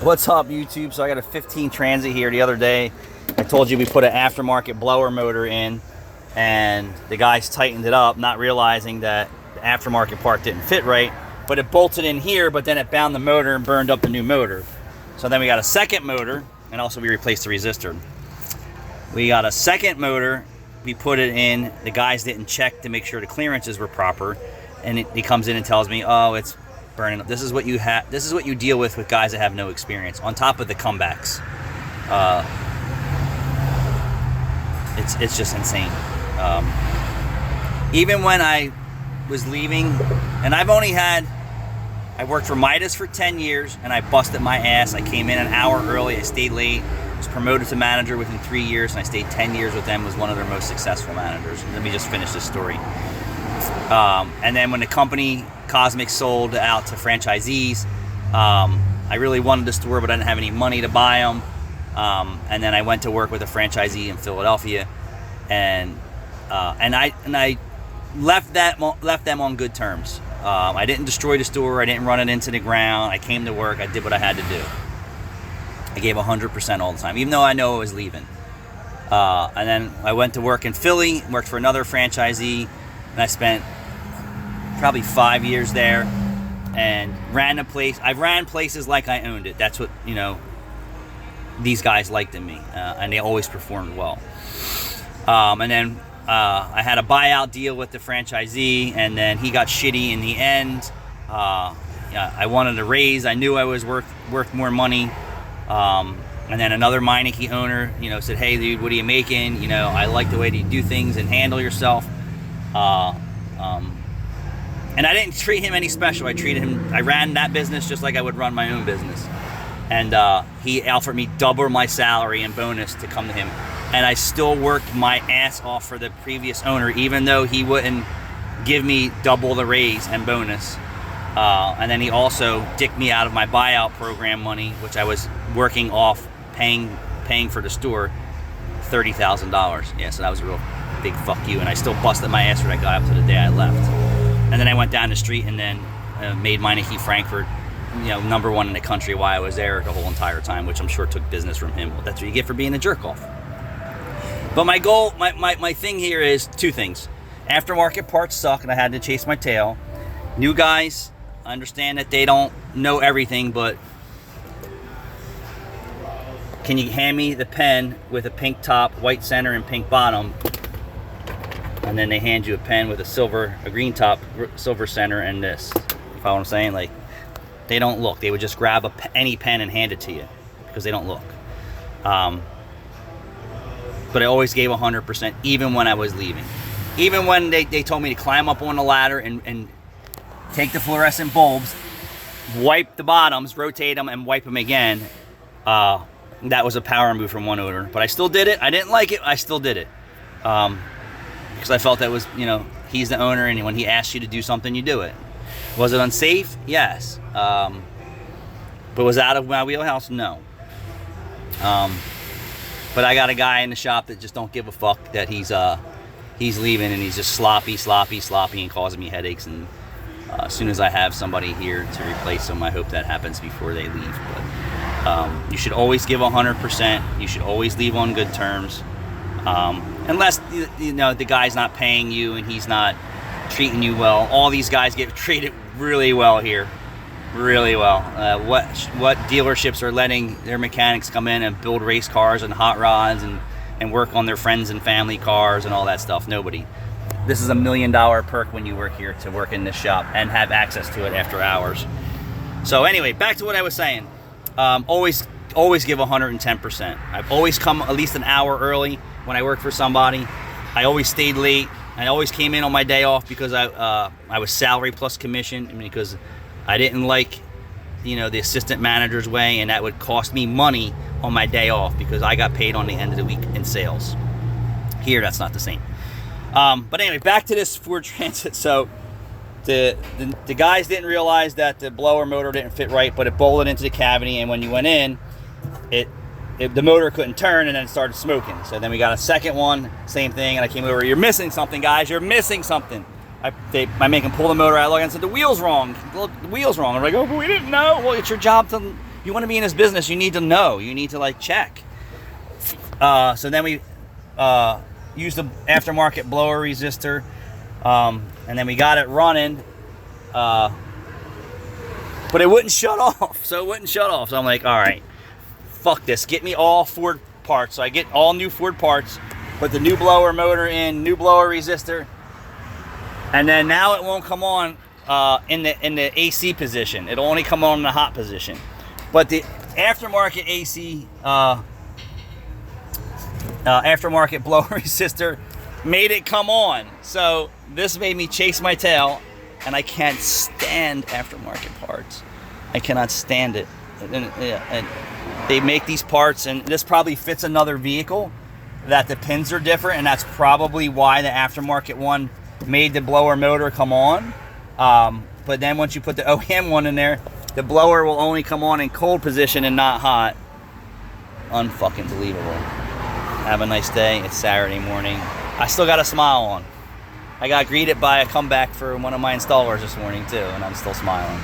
What's up, YouTube? So I got a 15 Transit here the other day. I told you we put an aftermarket blower motor in, and the guys tightened it up, not realizing that the aftermarket part didn't fit right, but it bolted in here, but then it bound the motor and burned up the new motor. So then we got a second motor, and also we replaced the resistor. We got a second motor, we put it in, the guys didn't check to make sure the clearances were proper, and he comes in and tells me, oh, it's burning up. This is what you have. This is what you deal with guys that have no experience. On top of the comebacks, it's just insane. Even when I was leaving, and I worked for Midas for 10 years, and I busted my ass. I came in an hour early. I stayed late. Was promoted to manager within 3 years, and I stayed 10 years with them. Was one of their most successful managers. Let me just finish this story. And then when the company Cosmic sold out to franchisees, I really wanted the store, but I didn't have any money to buy them. And then I went to work with a franchisee in Philadelphia, and I left them on good terms. I didn't destroy the store. I didn't run it into the ground. I came to work. I did what I had to do. I gave 100% all the time, even though I know I was leaving. And then I went to work in Philly, worked for another franchisee, and I spent probably 5 years there and ran a place. I ran places like I owned it. That's what, these guys liked in me, and they always performed well. And then I had a buyout deal with the franchisee, and then he got shitty in the end. I wanted a raise. I knew I was worth more money. And then another Meineke owner, said, hey, dude, what are you making? I like the way that you do things and handle yourself. And I didn't treat him any special. I ran that business just like I would run my own business. And he offered me double my salary and bonus to come to him. And I still worked my ass off for the previous owner, even though he wouldn't give me double the raise and bonus. And then he also dicked me out of my buyout program money, which I was working off, paying for the store, $30,000. Yeah, so that was a real big fuck you. And I still busted my ass when I got up to the day I left. And then I went down the street and then made Meineke Frankfurt, number one in the country while I was there the whole entire time, which I'm sure took business from him. Well, that's what you get for being a jerk off. But my goal, my thing here is two things. Aftermarket parts suck, and I had to chase my tail. New guys, I understand that they don't know everything, but can you hand me the pen with a pink top, white center, and pink bottom? And then they hand you a pen with a green top, silver center, and this. You follow what I'm saying? Like, they don't look. They would just grab any pen and hand it to you because they don't look. But I always gave 100%, even when I was leaving. Even when they told me to climb up on the ladder and take the fluorescent bulbs, wipe the bottoms, rotate them, and wipe them again. That was a power move from one owner. But I still did it. I didn't like it. I still did it. Because I felt that was, he's the owner, and when he asks you to do something, you do it. Was it unsafe? Yes. But was it out of my wheelhouse? No. But I got a guy in the shop that just don't give a fuck that he's leaving, and he's just sloppy, and causing me headaches. And as soon as I have somebody here to replace him, I hope that happens before they leave. But you should always give 100%. You should always leave on good terms. Unless the guy's not paying you and he's not treating you well. All these guys get treated really well here, really well. What dealerships are letting their mechanics come in and build race cars and hot rods and work on their friends and family cars and all that stuff? Nobody. This is $1 million perk when you work here, to work in this shop and have access to it after hours. So anyway, back to what I was saying. Always give 110%. I've always come at least an hour early when I worked for somebody. I always stayed late. I always came in on my day off because I was salary plus commission, because I didn't like the assistant manager's way, and that would cost me money on my day off because I got paid on the end of the week in sales. Here, that's not the same. But anyway, back to this Ford Transit. So the guys didn't realize that the blower motor didn't fit right, but it bolted into the cavity, and when you went in, the motor couldn't turn, and then it started smoking. So then we got a second one, same thing, and I came over. You're missing something, guys. You're missing something. I make them pull the motor out. I look and said, the wheel's wrong. Look, the wheel's wrong. I'm like, oh, but we didn't know. Well, it's your job to you want to be in this business, you need to know. You need to like check. So then we used the aftermarket blower resistor, and then we got it running, but it wouldn't shut off. So I'm like, all right, fuck this. Get me all Ford parts. So I get all new Ford parts, put the new blower motor in, new blower resistor, and then now it won't come on in the AC position. It'll only come on in the hot position. But the aftermarket AC, aftermarket blower resistor made it come on. So this made me chase my tail, and I can't stand aftermarket parts. I cannot stand it. And they make these parts, and this probably fits another vehicle that the pins are different, and that's probably why the aftermarket one made the blower motor come on. But then once you put the OEM one in there, the blower will only come on in cold position and not hot. Unfucking believable. Have a nice day. It's Saturday morning. I still got a smile on. I got greeted by a comeback for one of my installers this morning too, and I'm still smiling.